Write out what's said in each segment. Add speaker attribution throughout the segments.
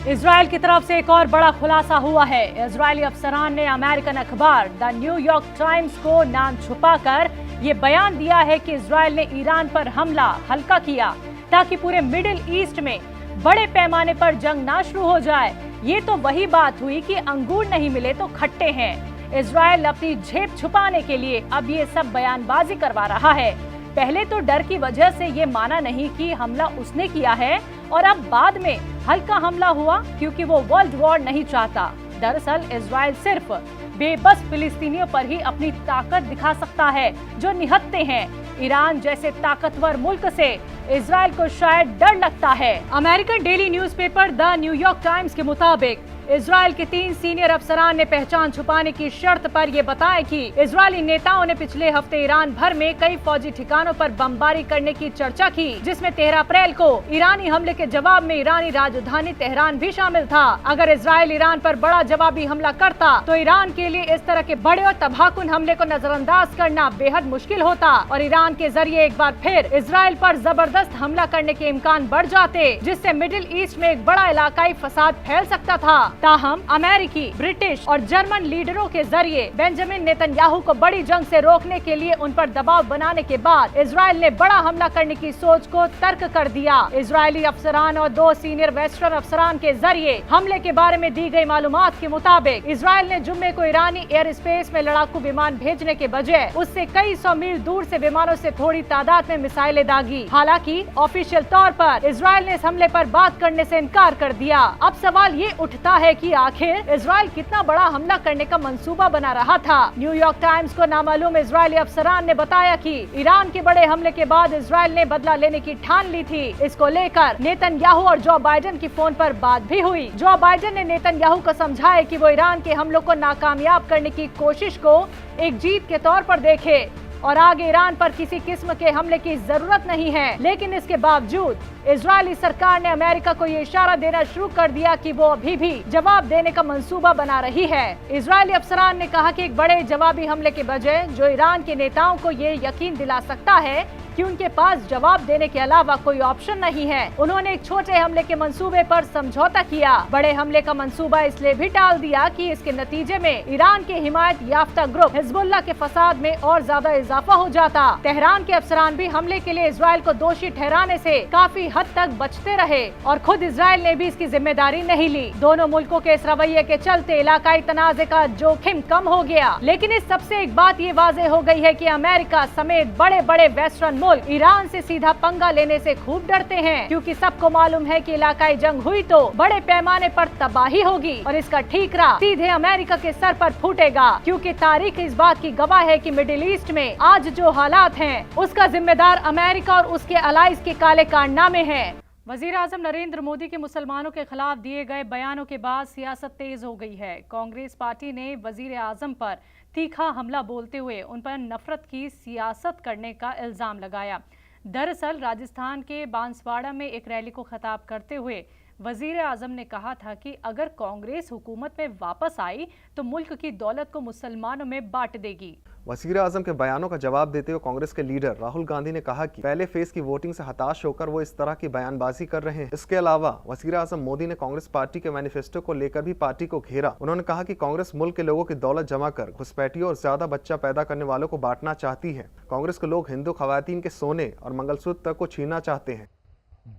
Speaker 1: Israel की तरफ से एक और बड़ा खुलासा हुआ है। इजरायली अफसरान ने अमेरिकन अखबार द न्यूयॉर्क टाइम्स को नाम छुपाकर ये बयान दिया है कि इजराइल ने ईरान पर हमला हल्का किया ताकि पूरे मिडिल ईस्ट में बड़े पैमाने पर जंग ना शुरू हो जाए। ये तो वही बात हुई कि अंगूर नहीं मिले तो खट्टे हैं। इजराइल अपनी झेप छुपाने के लिए अब ये सब बयानबाजी करवा रहा है। पहले तो डर की वजह से ये माना नहीं कि हमला उसने किया है और अब बाद में हल्का हमला हुआ क्योंकि वो वर्ल्ड वॉर नहीं चाहता। दरअसल इजराइल सिर्फ बेबस फिलिस्तीनियों पर ही अपनी ताकत दिखा सकता है जो निहत्थे हैं। ईरान जैसे ताकतवर मुल्क से इजराइल को शायद डर लगता है। American daily newspaper the New York times के मुताबिक इजराइल के 3 सीनियर अफसरान ने पहचान छुपाने की शर्त पर यह बताया कि इजरायली नेताओं ने पिछले हफ्ते ईरान भर में कई फौजी ठिकानों पर बमबारी करने की चर्चा की, जिसमें 13 अप्रैल को ईरानी हमले के जवाब में ईरानी राजधानी तेहरान भी शामिल था। अगर इजराइल ईरान पर बड़ा जवाबी हमला करता तो ईरान के लिए इस तरह के बड़े और तबाहकुन हमले को नजरअंदाज करना बेहद मुश्किल होता और ईरान के जरिए एक बार फिर इजराइल पर जबरदस्त हमला करने के इम्कान बढ़ जाते, जिससे मिडिल ईस्ट में एक बड़ा इलाकाई फसाद फैल सकता था। ताहम अमेरिकी, ब्रिटिश और जर्मन लीडरों के जरिए बेंजामिन नेतन्याहू को बड़ी जंग से रोकने के लिए उन पर दबाव बनाने के बाद इजराइल ने बड़ा हमला करने की सोच को तर्क कर दिया। इजरायली अफसरान और 2 सीनियर वेस्टर्न अफसरान के जरिए हमले के बारे में दी गई मालूमात के मुताबिक इजराइल ने जुम्मे को ईरानी एयर स्पेस में लड़ाकू विमान भेजने के बजाय उससे कई 100 मील दूर से विमानों से थोड़ी तादाद में मिसाइलें दागी। हालांकि ऑफिशियल तौर पर इजराइल ने इस हमले पर बात करने से इनकार कर दिया। अब सवाल ये उठता है कि आखिर इजराइल कितना बड़ा हमला करने का मंसूबा बना रहा था। न्यूयॉर्क टाइम्स को नामालूम इजरायली अफसरान ने बताया कि ईरान के बड़े हमले के बाद इजराइल ने बदला लेने की ठान ली थी। इसको लेकर नेतन्याहू और जो बाइडेन की फोन पर बात भी हुई। जो बाइडेन ने नेतन्याहू को समझाया कि वो ईरान के हमलों को नाकामयाब करने की कोशिश को एक जीत के तौर पर देखे और आगे ईरान पर किसी किस्म के हमले की जरूरत नहीं है। लेकिन इसके बावजूद इजरायली सरकार ने अमेरिका को ये इशारा देना शुरू कर दिया कि वो अभी भी जवाब देने का मंसूबा बना रही है। इजरायली अफसरान ने कहा कि एक बड़े जवाबी हमले के बजाय जो ईरान के नेताओं को ये यकीन दिला सकता है कि उनके पास जवाब देने के अलावा कोई ऑप्शन नहीं है। उन्होंने एक छोटे हमले के मंसूबे पर समझौता किया। बड़े हमले का मंसूबा इसलिए भी टाल दिया कि इसके नतीजे में ईरान के हिमायत याफ्ता ग्रुप हिजबुल्लाह के फसाद में और ज्यादा इजाफा हो जाता। तेहरान के अफसरान भी हमले के लिए इजराइल को दोषी ठहराने से काफी हद तक बचते रहे और खुद इजराइल ने भी इसकी जिम्मेदारी नहीं ली। दोनों मुल्कों के इस रवैये के चलते इलाकाई तनाज़े का जोखिम कम हो गया। लेकिन इस सबसे एक बात ये वाज़ेह हो गई है कि अमेरिका समेत बड़े बड़े वेस्टर्न ईरान से सीधा पंगा लेने से खूब डरते हैं, क्योंकि सबको मालूम है कि इलाकाई जंग हुई तो बड़े पैमाने पर तबाही होगी और इसका ठीकरा सीधे अमेरिका के सर पर फूटेगा। क्योंकि तारीख इस बात की गवाह है कि मिडिल ईस्ट में आज जो हालात हैं उसका जिम्मेदार अमेरिका और उसके अलाइज के काले कारनामे हैं। वजीर आजम नरेंद्र मोदी के मुसलमानों के खिलाफ दिए गए बयानों के बाद सियासत तेज हो गई है। कांग्रेस पार्टी ने वजीर आजम पर तीखा हमला बोलते हुए उन पर नफरत की सियासत करने का इल्ज़ाम लगाया। दरअसल राजस्थान के बांसवाड़ा में एक रैली को खिताब करते हुए वजीर आजम ने कहा था कि अगर कांग्रेस हुकूमत में वापस आई तो मुल्क की दौलत को मुसलमानों में बांट देगी।
Speaker 2: वजीर आजम के बयानों का जवाब देते हुए कांग्रेस के लीडर राहुल गांधी ने कहा कि पहले फेज की वोटिंग से हताश होकर वो इस तरह की बयानबाजी कर रहे हैं। इसके अलावा वजीर आजम मोदी ने कांग्रेस पार्टी के मैनिफेस्टो को लेकर भी पार्टी को घेरा। उन्होंने कहा कि कांग्रेस मुल्क के लोगों की दौलत जमा कर घुसपैठियों और ज्यादा बच्चा पैदा करने वालों को बांटना चाहती है। कांग्रेस के लोग हिंदू खवातीन के सोने और मंगलसूत्र तक को छीनना चाहते हैं।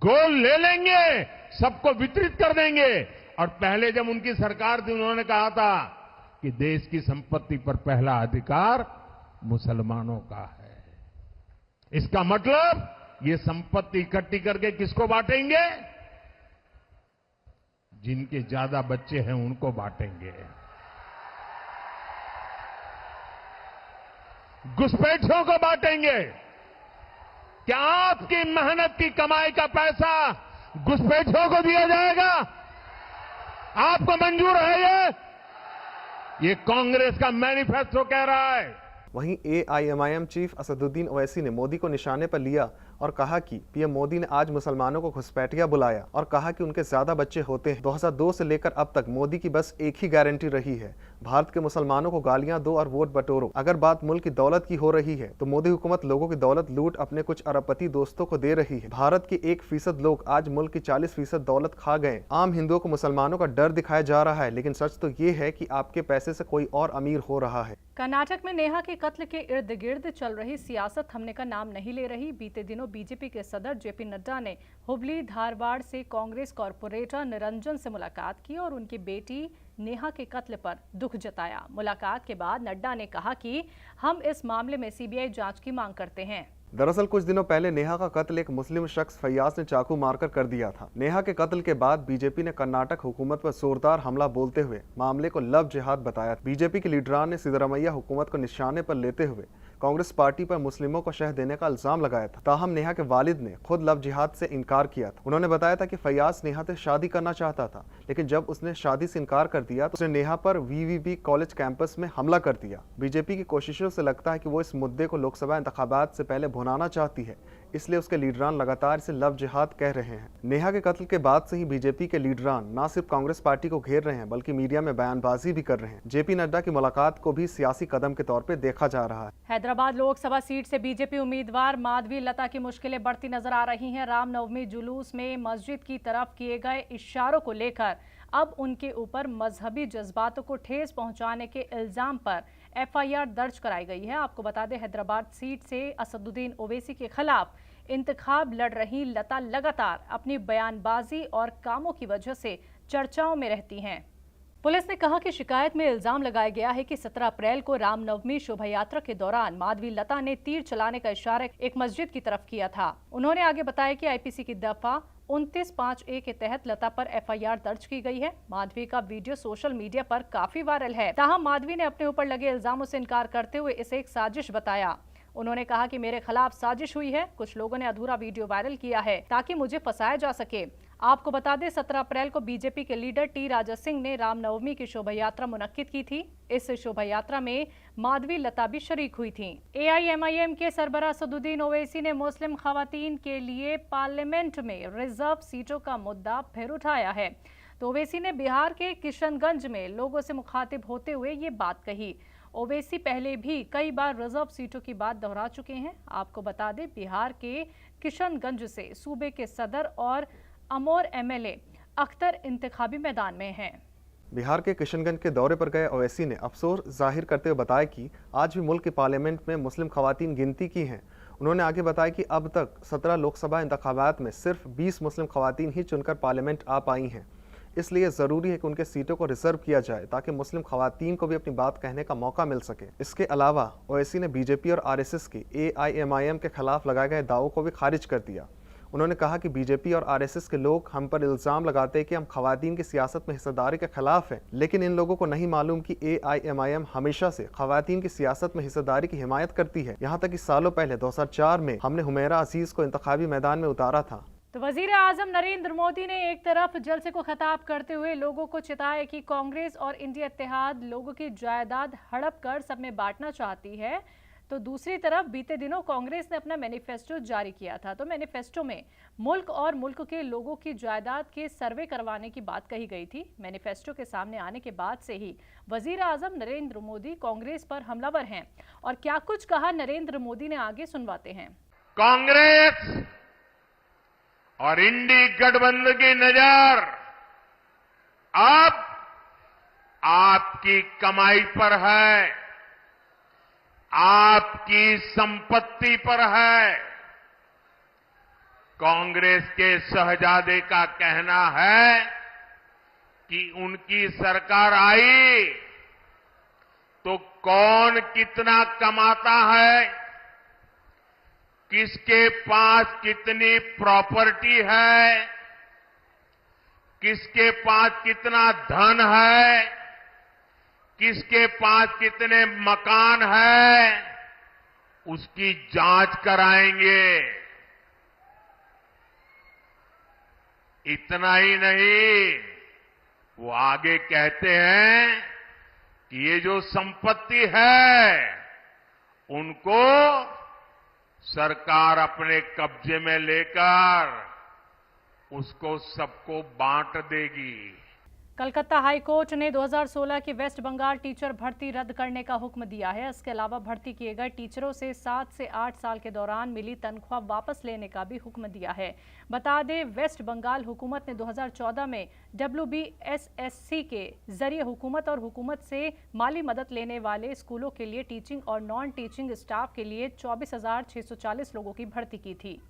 Speaker 3: गोल्ड ले लेंगे, सबको वितरित कर देंगे। और पहले जब उनकी सरकार थी उन्होंने कहा था कि देश की संपत्ति पर पहला अधिकार मुसलमानों का है। इसका मतलब ये संपत्ति इकट्ठी करके किसको बांटेंगे? जिनके ज्यादा बच्चे हैं उनको बांटेंगे। घुसपैठियों को बांटेंगे। क्या आपकी मेहनत की कमाई का पैसा घुसपैठियों को दिया जाएगा? आपको मंजूर है ये कांग्रेस का मैनिफेस्टो कह रहा है।
Speaker 2: वहीं AIMIM चीफ असदुद्दीन ओवैसी ने मोदी को निशाने पर लिया और कहा कि पीएम मोदी ने आज मुसलमानों को घुसपैठिया बुलाया और कहा कि उनके ज्यादा बच्चे होते हैं। 2002 से लेकर अब तक मोदी की बस एक ही गारंटी रही है, भारत के मुसलमानों को गालियां दो और वोट बटोरो। अगर बात मुल्क की दौलत की हो रही है तो मोदी हुकूमत लोगों की दौलत लूट अपने कुछ अरबपति दोस्तों को दे रही है। भारत के 1% लोग आज मुल्क की 40% दौलत खा गए। आम हिंदुओं को मुसलमानों का डर दिखाया जा रहा है, लेकिन सच तो ये है कि आपके पैसे से कोई और अमीर हो रहा है।
Speaker 1: कर्नाटक में नेहा के कत्ल के इर्द गिर्द चल रही सियासत थमने का नाम नहीं ले रही। बीते दिनों बीजेपी के सदर जेपी नड्डा ने हुबली धारवाड़ से कांग्रेस कॉरपोरेटर निरंजन से मुलाकात की और उनकी बेटी नेहा के कत्ल पर दुख जताया। मुलाकात के बाद नड्डा ने कहा कि हम इस मामले में सीबीआई जांच की मांग करते हैं।
Speaker 2: दरअसल कुछ दिनों पहले नेहा का कत्ल एक मुस्लिम शख्स फैयाज ने चाकू मारकर कर दिया था। नेहा के कत्ल के बाद बीजेपी ने कर्नाटक हुकूमत पर जोरदार हमला बोलते हुए मामले को लव जिहाद बताया। बीजेपी के लीडरान ने सिद्धरामैया हुकूमत को निशाने पर लेते हुए कांग्रेस पार्टी पर मुस्लिमों को शह देने का इल्जाम लगाया था। ताहम नेहा के वालिद ने खुद लव जिहाद से इनकार किया था। उन्होंने बताया था कि फैयाज नेहा से शादी करना चाहता था, लेकिन जब उसने शादी से इनकार कर दिया तो उसने नेहा पर VVB कॉलेज कैंपस में हमला कर दिया। बीजेपी की कोशिशों से लगता है कि वो इस मुद्दे को लोकसभा इंतखाबात से पहले भुनाना चाहती है, इसलिए उसके लीडरान लगातार इसे लव जिहाद कह रहे हैं। नेहा के कत्ल के बाद से ही बीजेपी के लीडरान न सिर्फ कांग्रेस पार्टी को घेर रहे हैं बल्कि मीडिया में बयानबाजी भी कर रहे हैं। जेपी नड्डा की मुलाकात को भी सियासी कदम के तौर पर देखा जा रहा है।
Speaker 1: हैदराबाद लोकसभा सीट से बीजेपी उम्मीदवार माधवी लता की मुश्किलें बढ़ती नजर आ रही हैं। रामनवमी जुलूस में मस्जिद की तरफ किए गए इशारों को लेकर अब उनके ऊपर मजहबी जज्बातों को ठेस पहुंचाने के इल्जाम पर FIR दर्ज कराई गई है। आपको बता दें, हैदराबाद सीट से असदुद्दीन ओवैसी के खिलाफ इंतखाब लड़ रही लता लगातार अपनी बयानबाजी और कामों की वजह से चर्चाओं में रहती हैं। पुलिस ने कहा कि शिकायत में इल्जाम लगाया गया है कि 17 अप्रैल को रामनवमी शोभा यात्रा के दौरान माधवी लता ने तीर चलाने का इशारा एक मस्जिद की तरफ किया था। उन्होंने आगे बताया कि IPC की दफा 29(5)A के तहत लता पर FIR दर्ज की गई है। माधवी का वीडियो सोशल मीडिया पर काफी वायरल है। ताहम माधवी ने अपने ऊपर लगे इल्जामों से इनकार करते हुए इसे एक साजिश बताया। उन्होंने कहा कि मेरे खिलाफ साजिश हुई है, कुछ लोगों ने अधूरा वीडियो वायरल किया है ताकि मुझे फंसाया जा सके। आपको बता दें, 17 अप्रैल को बीजेपी के लीडर T राजा सिंह ने रामनवमी की शोभा यात्रा मुनक्किद की थी। इस शोभा यात्रा में माधवी लता भी शरीक हुई थी। AIMIM के सरबराह असदुद्दीन ओवैसी ने मुस्लिम खवातीन के लिए पार्लियामेंट में रिजर्व सीटों का मुद्दा फिर उठाया है। तो ओवैसी ने बिहार के किशनगंज में लोगों से मुखातिब होते हुए ये बात कही। ओवैसी पहले भी कई बार रिजर्व सीटों की बात दोहरा चुके हैं। आपको बता दें, बिहार के किशनगंज से सूबे के सदर और अमोर MLA अख्तर इंतखाबी मैदान में हैं।
Speaker 2: बिहार के किशनगंज के दौरे पर गए ओवैसी ने अफसोस जाहिर करते हुए बताया कि आज भी मुल्क के पार्लियामेंट में मुस्लिम खवातीन गिनती की हैं। उन्होंने आगे बताया कि अब तक 17 लोकसभा इंतखाबात में सिर्फ 20 मुस्लिम खवातीन ही चुनकर पार्लियामेंट आ पाई हैं। इसलिए ज़रूरी है कि उनके सीटों को रिजर्व किया जाए ताकि मुस्लिम खवातीन को भी अपनी बात कहने का मौका मिल सके। इसके अलावा ओवैसी ने बीजेपी और RSS के AIMIM के खिलाफ लगाए गए दावों को भी खारिज कर दिया। उन्होंने कहा कि बीजेपी और RSS के लोग हम पर इल्ज़ाम लगाते हैं कि हम खवातीन की सियासत में हिस्सेदारी के खिलाफ हैं, लेकिन इन लोगों को नहीं मालूम कि AIMIM हमेशा से खवातीन की सियासत में हिस्सेदारी की हिमायत करती है। यहाँ तक कि सालों पहले 2004 में हमने हुमैरा अजीज को इंतखाबी मैदान में उतारा था।
Speaker 1: तो वजीर आजम नरेंद्र मोदी ने एक तरफ जलसे को खिताब करते हुए लोगों को चेताया कि कांग्रेस और इंडिया इत्तेहाद लोगों की जायदाद हड़प कर सब में बांटना चाहती है, तो दूसरी तरफ बीते दिनों कांग्रेस ने अपना मैनिफेस्टो जारी किया था। तो मैनिफेस्टो में मुल्क और मुल्क के लोगों की जायदाद के सर्वे करवाने की बात कही गई थी। मैनिफेस्टो के सामने आने के बाद से ही वजीर आजम नरेंद्र मोदी कांग्रेस पर हमलावर हैं और क्या कुछ कहा नरेंद्र मोदी ने, आगे सुनवाते हैं।
Speaker 3: कांग्रेस और इंडी गठबंधन की नजर अब आपकी कमाई पर है, आपकी संपत्ति पर है। कांग्रेस के शहजादे का कहना है कि उनकी सरकार आई तो कौन कितना कमाता है, किसके पास कितनी प्रॉपर्टी है, किसके पास कितना धन है, किसके पास कितने मकान है, उसकी जांच कराएंगे। इतना ही नहीं, वो आगे कहते हैं कि ये जो संपत्ति है उनको सरकार अपने कब्जे में लेकर उसको सबको बांट देगी।
Speaker 1: कलकत्ता हाई कोर्ट ने 2016 की वेस्ट बंगाल टीचर भर्ती रद्द करने का हुक्म दिया है। इसके अलावा भर्ती किए गए टीचरों से 7 से 8 साल के दौरान मिली तनख्वाह वापस लेने का भी हुक्म दिया है। बता दें, वेस्ट बंगाल हुकूमत ने 2014 में WBSSC के जरिए हुकूमत और हुकूमत से माली मदद लेने वाले स्कूलों के लिए टीचिंग और नॉन टीचिंग स्टाफ के लिए 24,640 लोगों की भर्ती की थी।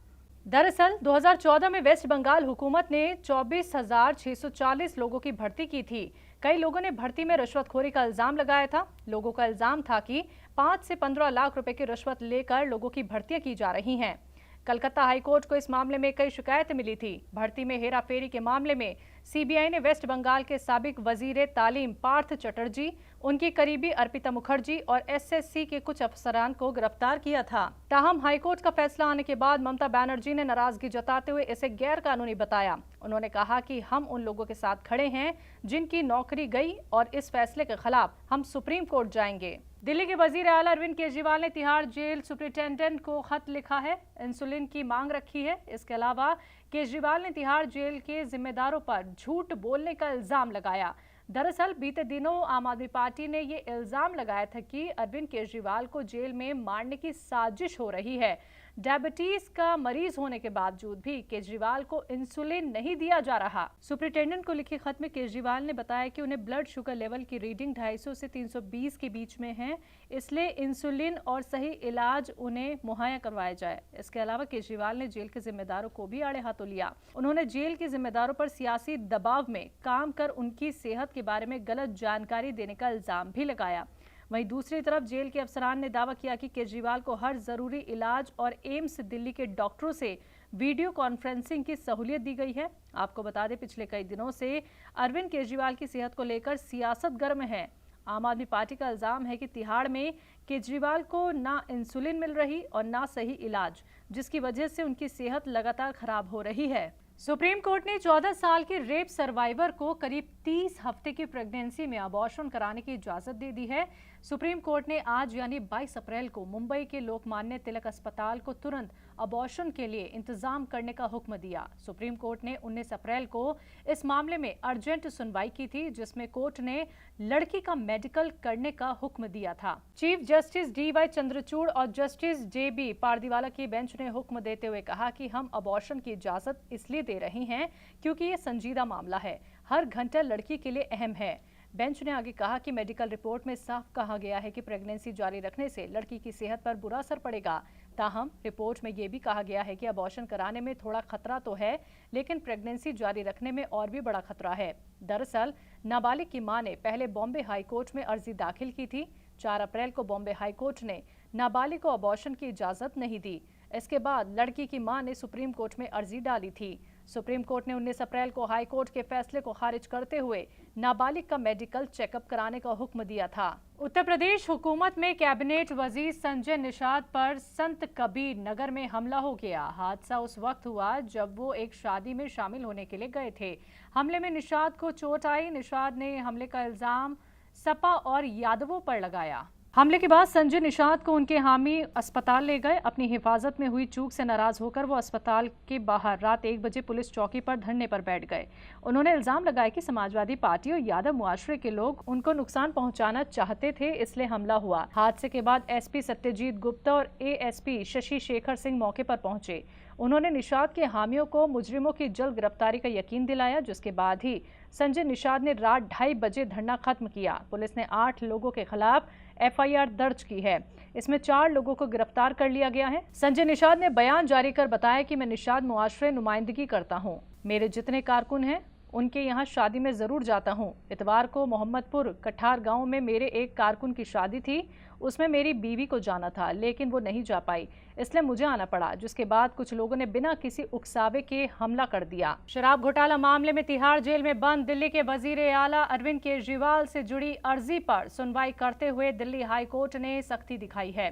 Speaker 1: दरअसल 2014 में वेस्ट बंगाल हुकूमत ने 24,640 लोगों की भर्ती की थी। कई लोगों ने भर्ती में रिश्वतखोरी का इल्जाम लगाया था। लोगों का इल्जाम था कि 5 से 15 लाख रुपए की रिश्वत लेकर लोगों की भर्तियां की जा रही हैं। कलकत्ता हाईकोर्ट को इस मामले में कई शिकायतें मिली थी। भर्ती में हेराफेरी के मामले में सीबीआई ने वेस्ट बंगाल के साबिक वजीर तालीम पार्थ चटर्जी, उनकी करीबी अर्पिता मुखर्जी और एसएससी के कुछ अफसरान को गिरफ्तार किया था। ताहम हाईकोर्ट का फैसला आने के बाद ममता बनर्जी ने नाराजगी जताते हुए इसे गैर कानूनी बताया। उन्होंने कहा कि हम उन लोगों के साथ खड़े हैं जिनकी नौकरी गई और इस फैसले के खिलाफ हम सुप्रीम कोर्ट जाएंगे। दिल्ली के वजीर आला अरविंद केजरीवाल ने तिहाड़ जेल सुपरिटेंडेंट को खत लिखा है, इंसुलिन की मांग रखी है। इसके अलावा केजरीवाल ने तिहाड़ जेल के जिम्मेदारों पर झूठ बोलने का इल्जाम लगाया। दरअसल बीते दिनों आम आदमी पार्टी ने ये इल्जाम लगाया था कि अरविंद केजरीवाल को जेल में मारने की साजिश हो रही है। डायबिटीज का मरीज होने के बावजूद भी केजरीवाल को इंसुलिन नहीं दिया जा रहा। सुपरिटेंडेंट को लिखे खत में केजरीवाल ने बताया कि उन्हें ब्लड शुगर लेवल की रीडिंग 250 से 320 के बीच में है, इसलिए इंसुलिन और सही इलाज उन्हें मुहैया करवाया जाए। इसके अलावा केजरीवाल ने जेल के जिम्मेदारों को भी आड़े हाथों लिया। उन्होंने जेल के जिम्मेदारों पर सियासी दबाव में काम कर उनकी सेहत के बारे में गलत जानकारी देने का इल्जाम भी लगाया। वहीं दूसरी तरफ जेल के अफसरान ने दावा किया कि केजरीवाल को हर जरूरी इलाज और एम्स दिल्ली के डॉक्टरों से वीडियो कॉन्फ्रेंसिंग की सहूलियत दी गई है। आपको बता दें, पिछले कई दिनों से अरविंद केजरीवाल की सेहत को लेकर सियासत गर्म है। आम आदमी पार्टी का इल्जाम है कि तिहाड़ में केजरीवाल को ना इंसुलिन मिल रही और ना सही इलाज, जिसकी वजह से उनकी सेहत लगातार खराब हो रही है। सुप्रीम कोर्ट ने 14 साल के रेप सर्वाइवर को करीब 30 हफ्ते की प्रेगनेंसी में अबॉर्शन कराने की इजाजत दे दी है। सुप्रीम कोर्ट ने आज यानी 22 अप्रैल को मुंबई के लोकमान्य तिलक अस्पताल को तुरंत अबॉर्शन के लिए इंतजाम करने का हुक्म दिया। सुप्रीम कोर्ट ने 19 अप्रैल को इस मामले में अर्जेंट सुनवाई की थी, जिसमें कोर्ट ने लड़की का मेडिकल करने का हुक्म दिया था। चीफ जस्टिस DY चंद्रचूड़ और जस्टिस JB पारदीवाला की बेंच ने हुक्म देते हुए कहा कि हम अबॉर्शन की इजाजत इसलिए दे रहे हैं क्योंकि ये संजीदा मामला है, हर घंटा लड़की के लिए अहम है। बेंच ने आगे कहा कि मेडिकल रिपोर्ट में साफ कहा गया है कि प्रेगनेंसी जारी रखने से लड़की की सेहत पर बुरा असर पड़ेगा। ताहम रिपोर्ट में यह भी कहा गया है कि अबॉर्शन कराने में थोड़ा खतरा तो है, लेकिन प्रेगनेंसी जारी रखने में और भी बड़ा खतरा है। दरअसल नाबालिग की मां ने पहले बॉम्बे हाई कोर्ट में अर्जी दाखिल की थी। 4 अप्रैल को बॉम्बे हाई कोर्ट ने नाबालिग को अबॉर्शन की इजाजत नहीं दी। इसके बाद लड़की की मां ने सुप्रीम कोर्ट में अर्जी डाली थी। सुप्रीम कोर्ट ने 19 अप्रैल को हाई कोर्ट के फैसले को खारिज करते हुए नाबालिग का मेडिकल चेकअप कराने का हुक्म दिया था। उत्तर प्रदेश हुकूमत में कैबिनेट वजीर संजय निषाद पर संत कबीर नगर में हमला हो गया। हादसा उस वक्त हुआ जब वो एक शादी में शामिल होने के लिए गए थे। हमले में निषाद को चोट आई। निषाद ने हमले का इल्जाम सपा और यादवों पर लगाया। हमले के बाद संजय निषाद को उनके हामी अस्पताल ले गए। अपनी हिफाजत में हुई चूक से नाराज होकर वो अस्पताल के बाहर रात 1 बजे पुलिस चौकी पर धरने पर बैठ गए। उन्होंने इल्जाम लगाया कि समाजवादी पार्टी और यादव मुआशरे के लोग उनको नुकसान पहुंचाना चाहते थे, इसलिए हमला हुआ। हादसे के बाद SP सत्यजीत गुप्ता और ASP शशि शेखर सिंह मौके पर पहुंचे। उन्होंने निषाद के हामियों को मुजरिमों की जल्द गिरफ्तारी का यकीन दिलाया, जिसके बाद ही संजय निषाद ने रात 2:30 बजे धरना खत्म किया। पुलिस ने 8 लोगों के खिलाफ FIR दर्ज की है। इसमें 4 लोगों को गिरफ्तार कर लिया गया है। संजय निषाद ने बयान जारी कर बताया कि मैं निषाद मुआशरे नुमाइंदगी करता हूं। मेरे जितने कारकुन हैं उनके यहाँ शादी में जरूर जाता हूँ। इतवार को मोहम्मदपुर कठार गांव में मेरे एक कारकुन की शादी थी, उसमें मेरी बीवी को जाना था, लेकिन वो नहीं जा पाई, इसलिए मुझे आना पड़ा, जिसके बाद कुछ लोगों ने बिना किसी उकसावे के हमला कर दिया। शराब घोटाला मामले में तिहाड़ जेल में बंद दिल्ली के वजीर आला अरविंद केजरीवाल से जुड़ी अर्जी पर सुनवाई करते हुए दिल्ली हाई कोर्ट ने सख्ती दिखाई है।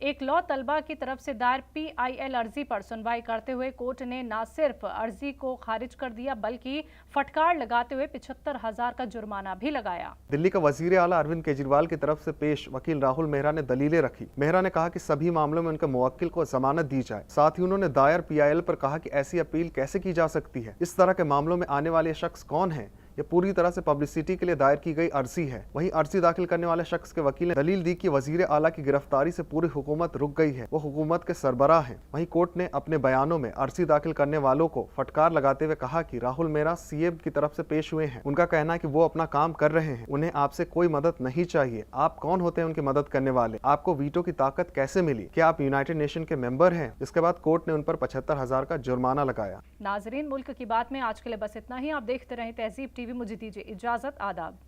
Speaker 1: एक लॉ तलबा की तरफ से दायर PIL अर्जी पर सुनवाई करते हुए कोर्ट ने न सिर्फ अर्जी को खारिज कर दिया बल्कि फटकार लगाते हुए 75,000 का जुर्माना भी लगाया।
Speaker 2: दिल्ली का वजीर आला अरविंद केजरीवाल की तरफ से पेश वकील राहुल मेहरा ने दलीलें रखी। मेहरा ने कहा कि सभी मामलों में उनके मुवक्किल को जमानत दी जाए। साथ ही उन्होंने दायर PIL पर कहा कि ऐसी अपील कैसे की जा सकती है। इस तरह के मामलों में आने वाले शख्स कौन है? ये पूरी तरह से पब्लिसिटी के लिए दायर की गई अर्जी है। वहीं अर्जी दाखिल करने वाले शख्स के वकील ने दलील दी कि वजीर आला की गिरफ्तारी से पूरी हुकूमत रुक गई है, वो हुकूमत के सरबराह हैं। वहीं कोर्ट ने अपने बयानों में अर्जी दाखिल करने वालों को फटकार लगाते हुए कहा कि राहुल मेहरा CM की तरफ से पेश हुए हैं। उनका कहना है कि वो अपना काम कर रहे हैं, उन्हें आपसे कोई मदद नहीं चाहिए। आप कौन होते हैं उनकी मदद करने वाले? आपको वीटो की ताकत कैसे मिली? क्या आप यूनाइटेड नेशन के मेंबर हैं? इसके बाद कोर्ट ने उन पर 75,000 का जुर्माना लगाया।
Speaker 1: नाजरीन, मुल्क की बात में आज के लिए बस इतना ही। आप देखते रहें तहजीब TV। मुझे दीजिए इजाजत। आदाब।